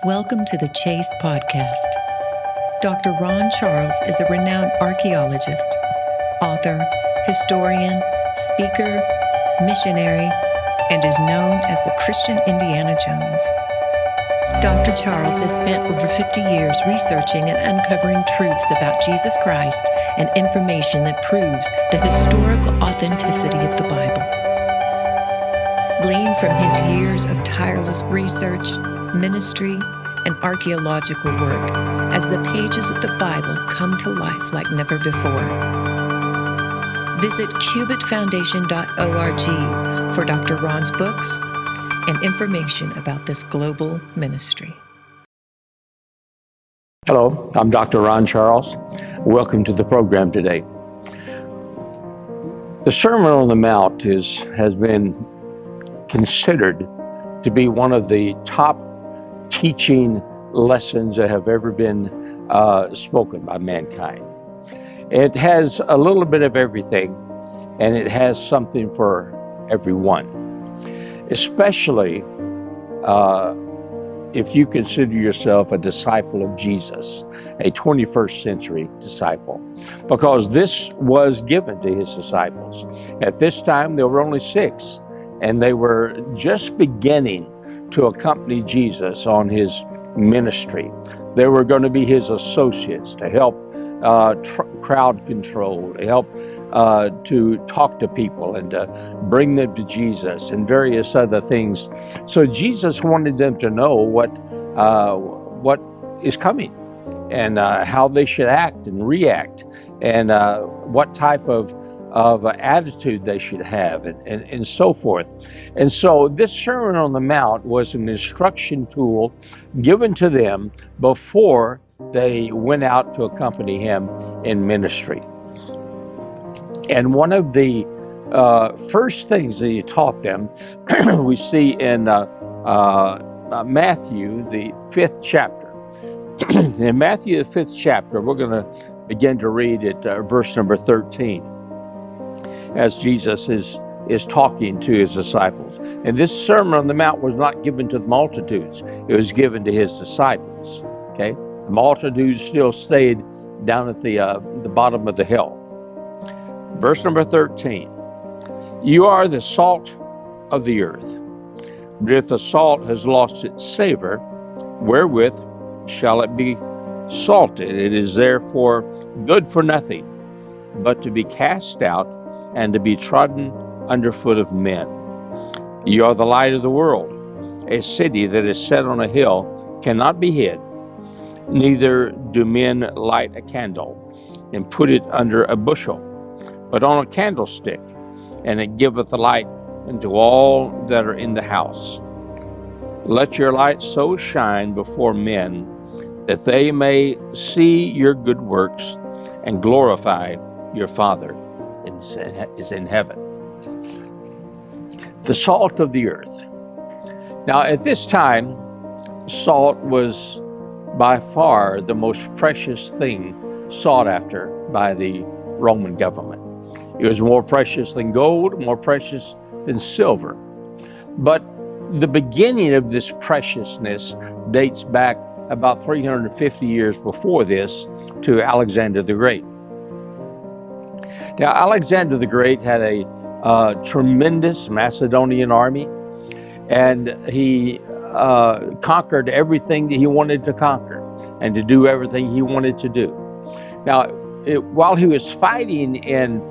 Welcome to the Chase Podcast. Dr. Ron Charles is a renowned archaeologist, author, historian, speaker, missionary, and is known as the Christian Indiana Jones. Dr. Charles has spent over 50 years researching and uncovering truths about Jesus Christ and information that proves the historical authenticity of the Bible. Gleaned from his years of tireless research, ministry, and archaeological work as the pages of the Bible come to life like never before. Visit cubitfoundation.org for Dr. Ron's books and information about this global ministry. Hello, I'm Dr. Ron Charles. Welcome to the program today. The Sermon on the Mount has been considered to be one of the top teaching lessons that have ever been spoken by mankind. It has a little bit of everything, and it has something for everyone, especially if you consider yourself a disciple of Jesus, a 21st century disciple, because this was given to his disciples. At this time, there were only 6, and they were just beginning to accompany Jesus on his ministry. They were going to be his associates to help crowd control, to help to talk to people and to bring them to Jesus and various other things. So Jesus wanted them to know what is coming and how they should act and react and what type of attitude they should have and so forth. And so this Sermon on the Mount was an instruction tool given to them before they went out to accompany him in ministry. And one of the first things that he taught them, we see in Matthew, the 5th chapter. In Matthew, the 5th chapter, we're going to begin to read at verse number 13. As Jesus is talking to his disciples. And this Sermon on the Mount was not given to the multitudes. It was given to his disciples. Okay? The multitudes still stayed down at the bottom of the hill. Verse number 13. You are the salt of the earth. But if the salt has lost its savor, wherewith shall it be salted? It is therefore good for nothing, but to be cast out and to be trodden underfoot of men. You are the light of the world. A city that is set on a hill cannot be hid. Neither do men light a candle and put it under a bushel, but on a candlestick, and it giveth light unto all that are in the house. Let your light so shine before men that they may see your good works and glorify your Father is in heaven. The salt of the earth. Now, at this time, salt was by far the most precious thing sought after by the Roman government. It was more precious than gold, more precious than silver. But the beginning of this preciousness dates back about 350 years before this to Alexander the Great. Now, Alexander the Great had a tremendous Macedonian army, and he conquered everything that he wanted to conquer and to do everything he wanted to do. Now, while he was fighting in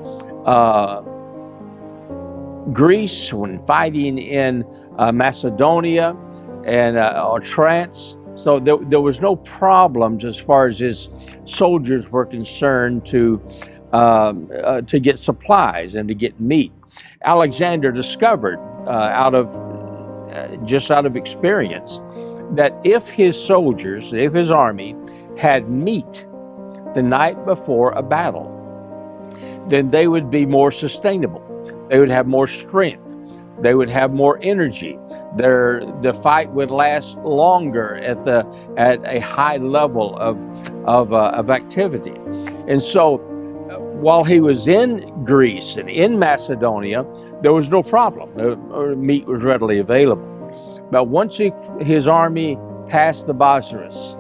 Greece, when fighting in Macedonia and Trance, so there was no problems as far as his soldiers were concerned to get supplies and to get meat. Alexander discovered out of experience that if his soldiers, if his army had meat the night before a battle, then they would be more sustainable. They would have more strength. They would have more energy. The fight would last longer at a high level of activity. And so while he was in Greece and in Macedonia, there was no problem. Meat was readily available. But once his army past the Bosphorus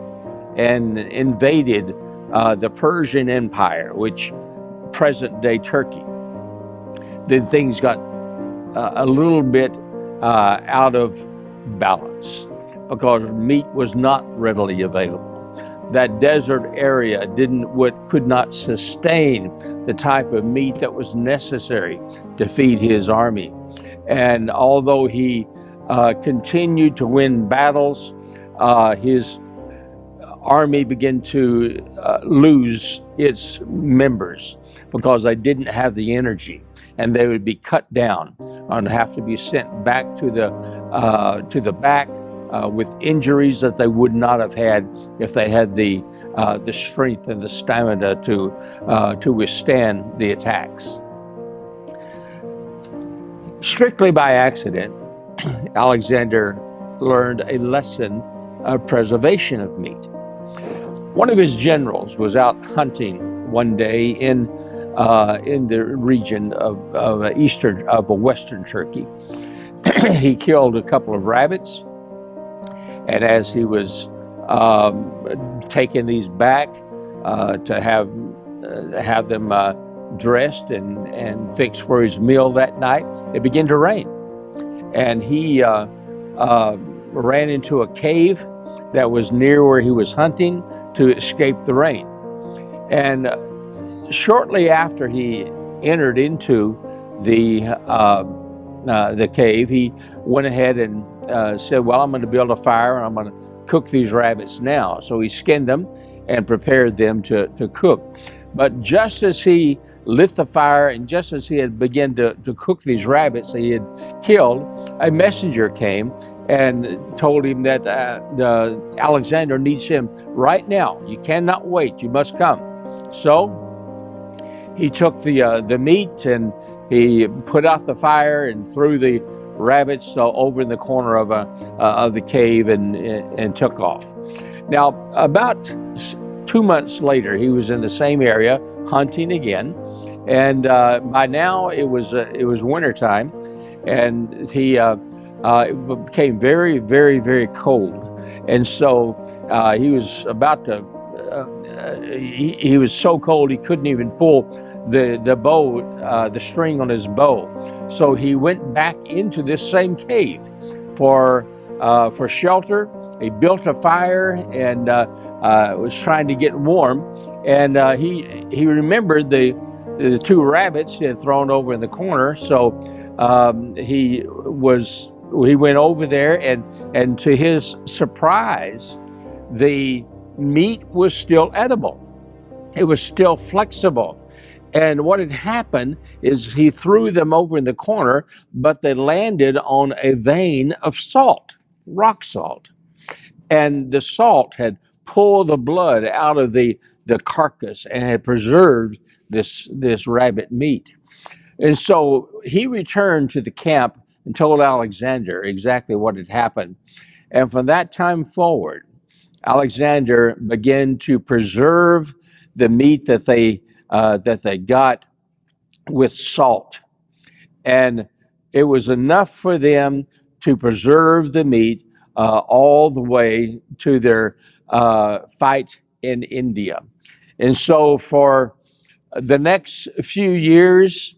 and invaded the Persian Empire, which present-day Turkey, then things got a little bit out of balance because meat was not readily available. That desert area could not sustain the type of meat that was necessary to feed his army. And although he continued to win battles, his army began to lose its members because they didn't have the energy, and they would be cut down and have to be sent back to the back with injuries that they would not have had if they had the strength and the stamina to withstand the attacks. Strictly by accident, Alexander learned a lesson of preservation of meat. One of his generals was out hunting one day in the region of western Turkey. He killed a couple of rabbits, and as he was taking these back to have them dressed and fixed for his meal that night, it began to rain, and he ran into a cave that was near where he was hunting to escape the rain. And shortly after he entered into the cave, he went ahead and said, well, I'm going to build a fire and I'm going to cook these rabbits now. So he skinned them and prepared them to cook. But just as he lit the fire and just as he had begun to cook these rabbits that he had killed, a messenger came and told him that Alexander needs him right now. You cannot wait. You must come. So he took the meat and he put out the fire and threw the rabbits over in the corner of the cave and took off. Now, about 2 months later, he was in the same area hunting again, and by now it was wintertime, and it became very, very, very cold, and so he was about to. He was so cold he couldn't even pull the bow, the string on his bow. So he went back into this same cave for shelter. He built a fire and was trying to get warm. And he remembered the two rabbits he had thrown over in the corner. So he went over there, and to his surprise, the meat was still edible. It was still flexible. And what had happened is he threw them over in the corner, but they landed on a vein of salt, rock salt. And the salt had pulled the blood out of the carcass and had preserved this rabbit meat. And so he returned to the camp and told Alexander exactly what had happened. And from that time forward, Alexander began to preserve the meat that they got with salt. And it was enough for them to preserve the meat all the way to their fight in India. And so for the next few years,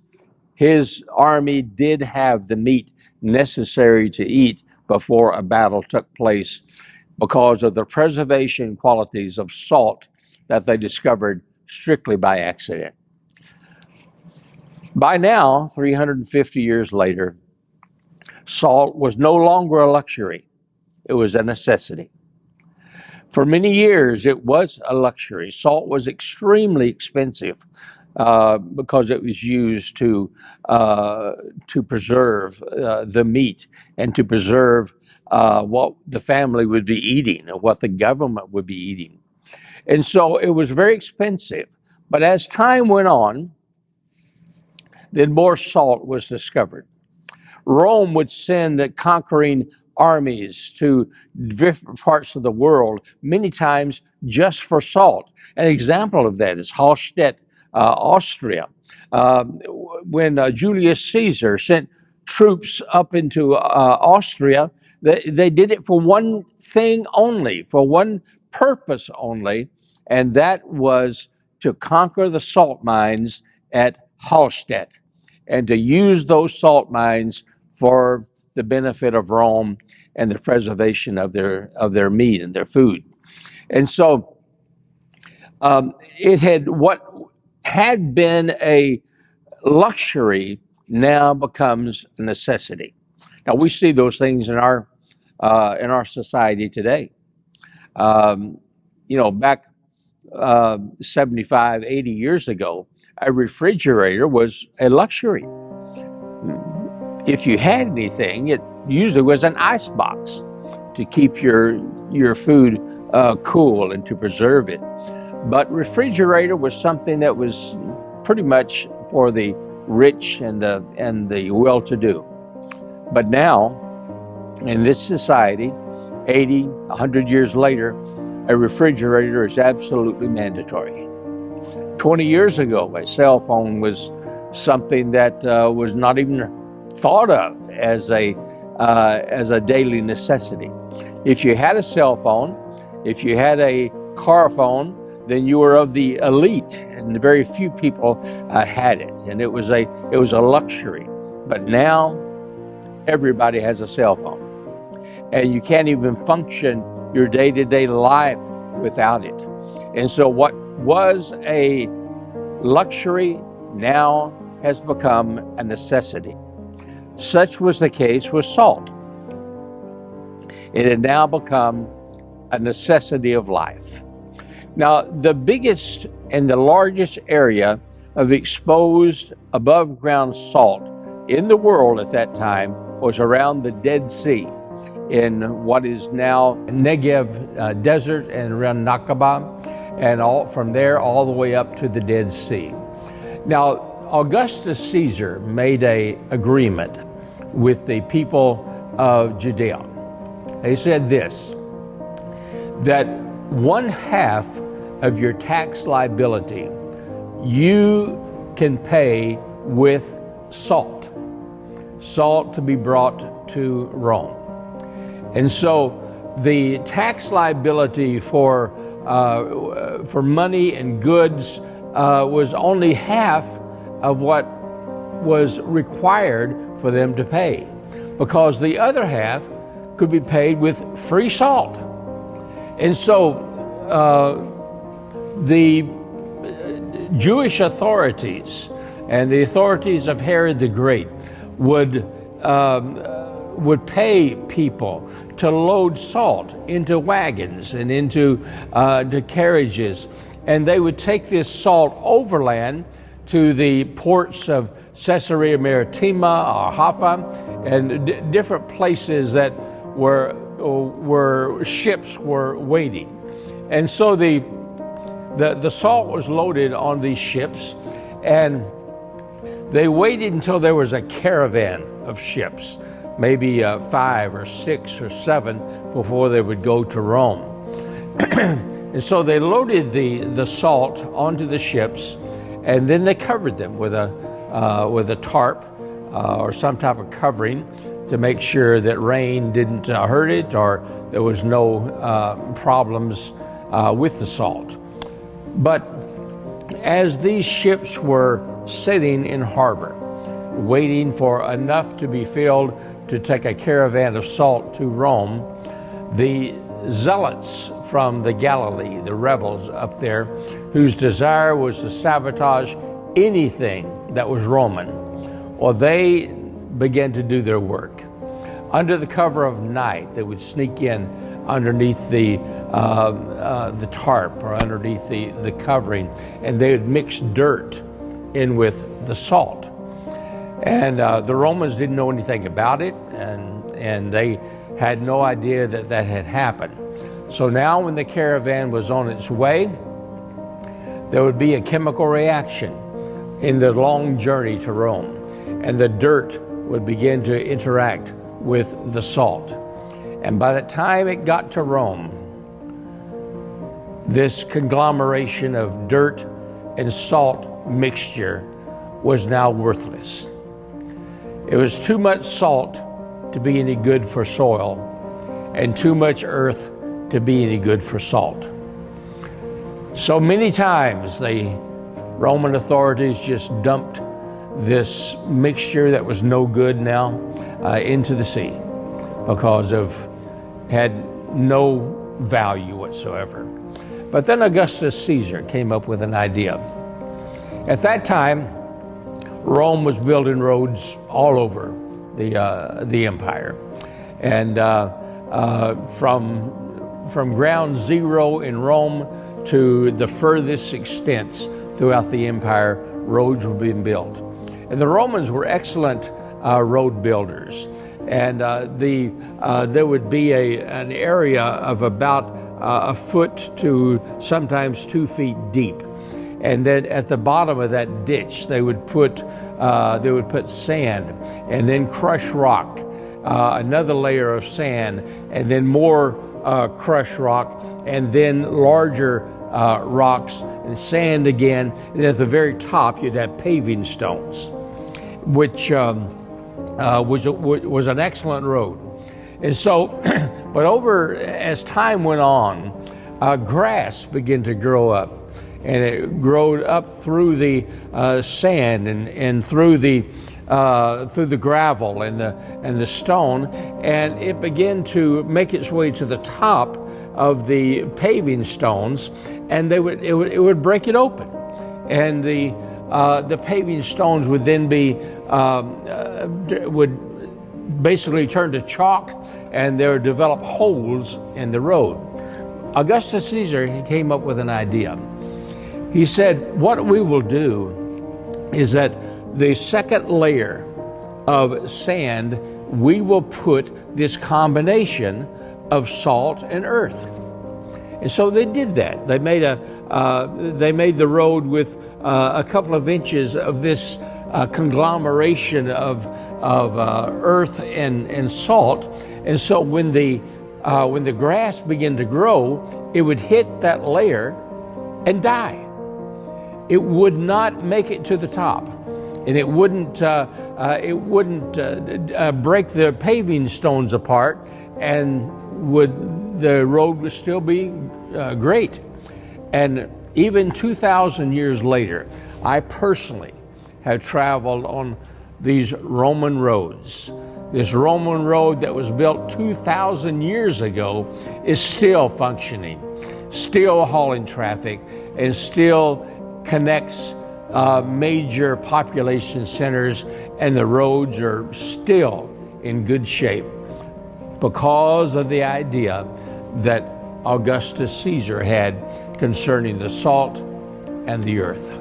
his army did have the meat necessary to eat before a battle took place, because of the preservation qualities of salt that they discovered strictly by accident. By now, 350 years later, salt was no longer a luxury. It was a necessity. For many years, it was a luxury. Salt was extremely expensive because it was used to preserve the meat and to preserve what the family would be eating or what the government would be eating. And so it was very expensive. But as time went on, then more salt was discovered. Rome would send conquering armies to different parts of the world, many times just for salt. An example of that is Hallstatt, Austria. When Julius Caesar sent troops up into Austria, they did it for one thing only, for one purpose only, and that was to conquer the salt mines at Hallstatt and to use those salt mines for the benefit of Rome and the preservation of their meat and their food. And so what had been a luxury now becomes a necessity. Now we see those things in our society today. Back 75, 80 years ago, a refrigerator was a luxury. If you had anything, it usually was an ice box to keep your food cool and to preserve it. But refrigerator was something that was pretty much for the rich and the well-to-do. But now, in this society, 80, 100 years later, a refrigerator is absolutely mandatory. 20 years ago, a cell phone was something that was not even thought of as a daily necessity. If you had a cell phone, if you had a car phone, then you were of the elite, and very few people had it, and it was a luxury. But now, everybody has a cell phone, and you can't even function your day-to-day life without it. And so what was a luxury now has become a necessity. Such was the case with salt. It had now become a necessity of life. Now, the biggest and the largest area of exposed above ground salt in the world at that time was around the Dead Sea, in what is now Negev desert and around Nakaba, and all from there all the way up to the Dead Sea. Now, Augustus Caesar made an agreement with the people of Judea. He said this, that 1/2 of your tax liability you can pay with salt to be brought to Rome. And so the tax liability for money and goods was only half of what was required for them to pay, because the other half could be paid with free salt. And so the Jewish authorities and the authorities of Herod the Great would pay people to load salt into wagons and into carriages, and they would take this salt overland to the ports of Caesarea Maritima or Haifa and different places that where ships were waiting. And so the salt was loaded on these ships, and they waited until there was a caravan of ships, maybe 5 or 6 or 7, before they would go to Rome. And so they loaded the salt onto the ships, and then they covered them with a tarp or some type of covering to make sure that rain didn't hurt it, or there was no problems with the salt. But as these ships were sitting in harbor, waiting for enough to be filled to take a caravan of salt to Rome, the zealots from the Galilee, the rebels up there, whose desire was to sabotage anything that was Roman, well, they began to do their work. Under the cover of night, they would sneak in underneath the tarp or underneath the covering, and they would mix dirt in with the salt. And the Romans didn't know anything about it, and they had no idea that had happened. So now when the caravan was on its way, there would be a chemical reaction in the long journey to Rome, and the dirt would begin to interact with the salt. And by the time it got to Rome, this conglomeration of dirt and salt mixture was now worthless. It was too much salt to be any good for soil, and too much earth to be any good for salt. So many times the Roman authorities just dumped this mixture that was no good now into the sea because of had no value whatsoever. But then Augustus Caesar came up with an idea. At that time, Rome was building roads all over the empire, and from ground zero in Rome to the furthest extents throughout the empire, roads were being built. And the Romans were excellent road builders. And there would be an area of about a foot to sometimes 2 feet deep. And then at the bottom of that ditch, they would put sand and then crushed rock, another layer of sand, and then more crushed rock, and then larger rocks and sand again. And at the very top, you'd have paving stones, which was an excellent road. And so, but as time went on, grass began to grow up. And it grew up through the sand and through the gravel and the stone, and it began to make its way to the top of the paving stones, and it would break it open, and the paving stones would then would basically turn to chalk, and there would develop holes in the road. Augustus Caesar, he came up with an idea. He said, what we will do is that the second layer of sand, we will put this combination of salt and earth. And so they did that. They made the road with a couple of inches of this conglomeration of earth and salt. And so when the grass began to grow, it would hit that layer and die. It would not make it to the top, and it wouldn't break the paving stones apart, and the road would still be great. And even 2,000 years later, I personally have traveled on these Roman roads. This Roman road that was built 2,000 years ago is still functioning, still hauling traffic, and still connects major population centers, and the roads are still in good shape because of the idea that Augustus Caesar had concerning the salt and the earth.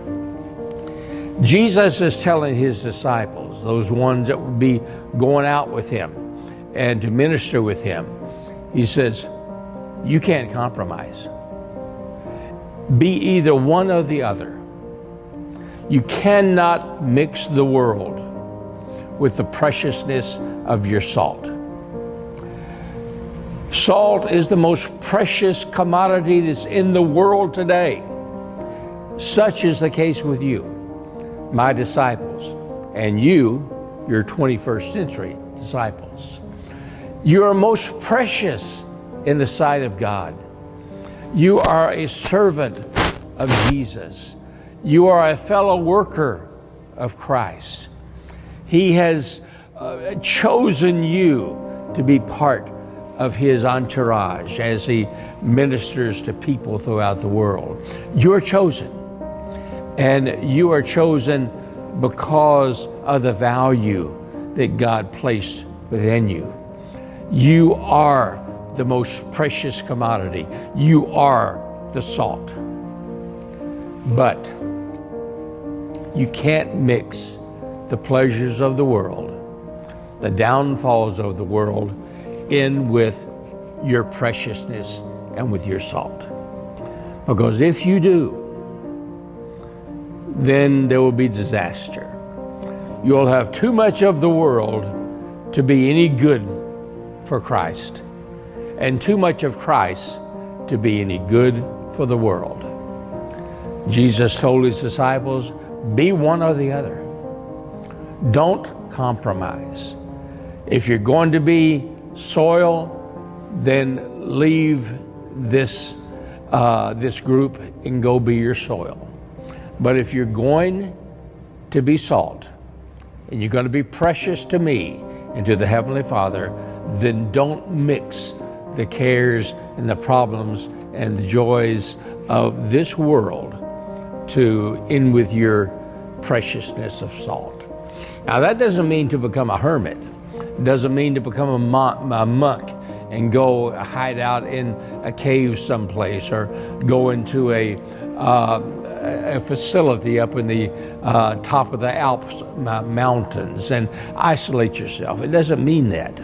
Jesus is telling his disciples, those ones that would be going out with him and to minister with him, he says, you can't compromise. Be either one or the other. You cannot mix the world with the preciousness of your salt. Salt is the most precious commodity that's in the world today. Such is the case with you, my disciples, and your 21st century disciples. You are most precious in the sight of God. You are a servant of Jesus. You are a fellow worker of Christ. He has chosen you to be part of his entourage as he ministers to people throughout the world. You're chosen. And you are chosen because of the value that God placed within you. You are the most precious commodity. You are the salt. But you can't mix the pleasures of the world, the downfalls of the world, in with your preciousness and with your salt. Because if you do, then there will be disaster. You'll have too much of the world to be any good for Christ, and too much of Christ to be any good for the world. Jesus told his disciples, be one or the other. Don't compromise. If you're going to be soil, then leave this group and go be your soil. But if you're going to be salt, and you're going to be precious to me and to the Heavenly Father, then don't mix the cares and the problems and the joys of this world in with your preciousness of salt. Now, that doesn't mean to become a hermit. It doesn't mean to become a monk and go hide out in a cave someplace, or go into a facility up in the top of the Alps mountains and isolate yourself. It doesn't mean that.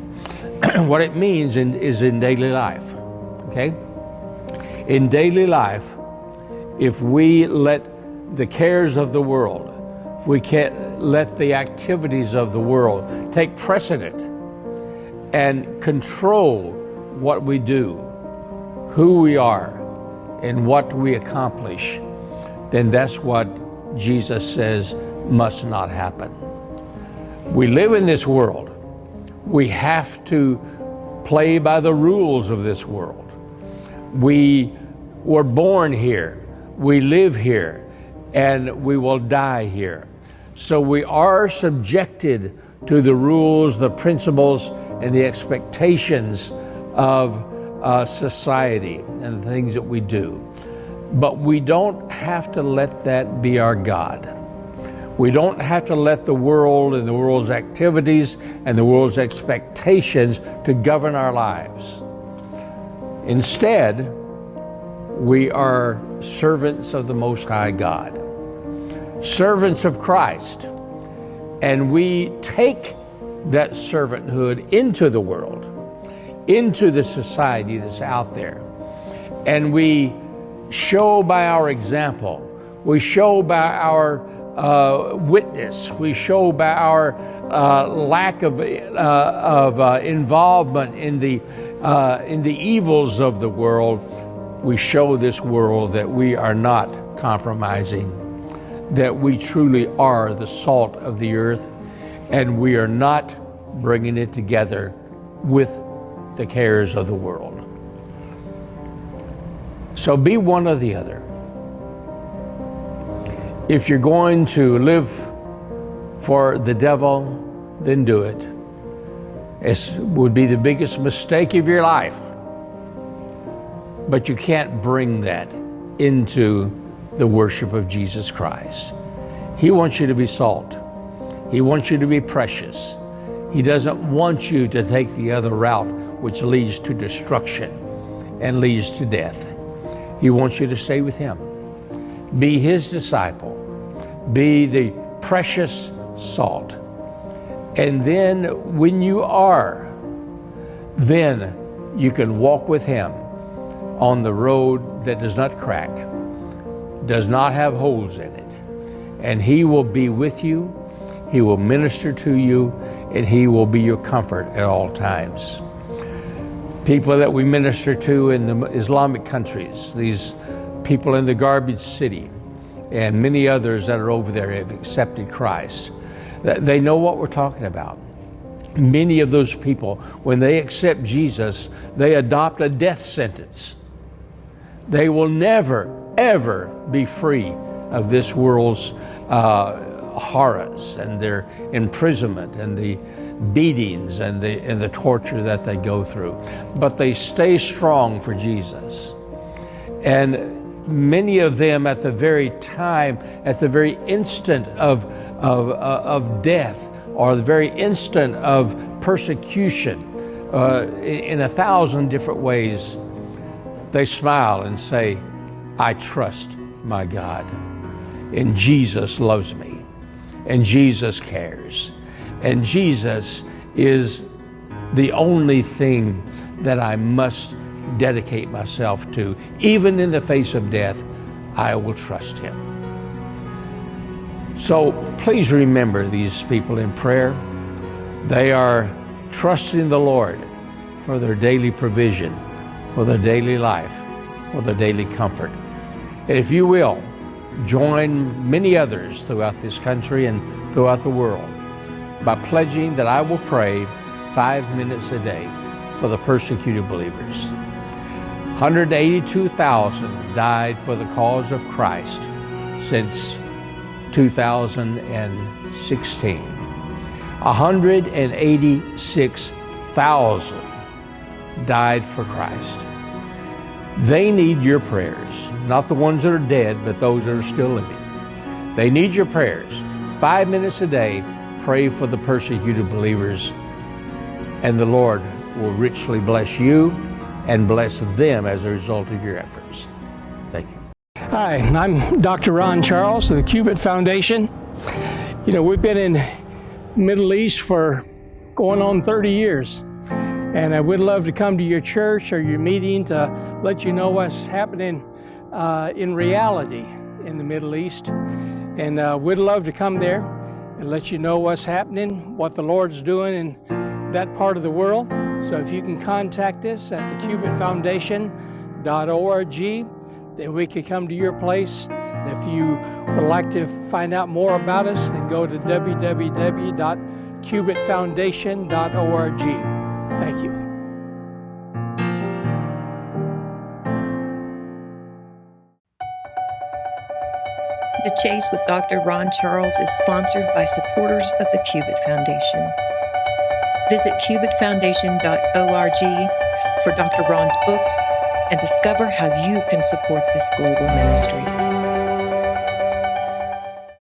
What it means is in daily life, okay? In daily life, if we let the cares of the world, if we can't let the activities of the world take precedent and control what we do, who we are, and what we accomplish, then that's what Jesus says must not happen. We live in this world. We have to play by the rules of this world. We were born here, we live here, and we will die here. So we are subjected to the rules, the principles, and the expectations of society and the things that we do. But we don't have to let that be our God. We don't have to let the world and the world's activities and the world's expectations to govern our lives. Instead, we are servants of the Most High God, servants of Christ, and we take that servanthood into the world, into the society that's out there, and we show by our example, we show by our witness, we show by our lack of involvement in the evils of the world. We show this world that we are not compromising, that we truly are the salt of the earth, and we are not bringing it together with the cares of the world. So be one or the other. If you're going to live for the devil, then do it. It would be the biggest mistake of your life. But you can't bring that into the worship of Jesus Christ. He wants you to be salt. He wants you to be precious. He doesn't want you to take the other route, which leads to destruction and leads to death. He wants you to stay with Him. Be His disciple. Be the precious salt. And then when you are, then you can walk with Him on the road that does not crack, does not have holes in it. And He will be with you. He will minister to you, and He will be your comfort at all times. People that we minister to in the Islamic countries, these people in the garbage city, and many others that are over there have accepted Christ. They know what we're talking about. Many of those people, when they accept Jesus, they adopt a death sentence. They will never, ever be free of this world's horrors and their imprisonment and the beatings and the torture that they go through. But they stay strong for Jesus. And many of them at the very time, at the very instant of death, or the very instant of persecution, in 1,000 different ways, they smile and say, I trust my God. And Jesus loves me. And Jesus cares. And Jesus is the only thing that I must dedicate myself to. Even in the face of death, I will trust Him. So please remember these people in prayer. They are trusting the Lord for their daily provision, for their daily life, for their daily comfort. And if you will, join many others throughout this country and throughout the world by pledging that I will pray 5 minutes a day for the persecuted believers. 182,000 died for the cause of Christ since 2016. 186,000 died for Christ. They need your prayers, not the ones that are dead, but those that are still living. They need your prayers. 5 minutes a day, pray for the persecuted believers, and the Lord will richly bless you and bless them as a result of your efforts. Thank you. Hi, I'm Dr. Ron Charles of the Cubit Foundation. You know, we've been in Middle East for going on 30 years. And I would love to come to your church or your meeting to let you know what's happening in reality in the Middle East. And we'd love to come there and let you know what's happening, what the Lord's doing in that part of the world. So if you can contact us at thecubitfoundation.org, then we could come to your place. And if you would like to find out more about us, then go to www.cubitfoundation.org. Thank you. The Chase with Dr. Ron Charles is sponsored by supporters of the Cubit Foundation. Visit cubitfoundation.org for Dr. Ron's books and discover how you can support this global ministry.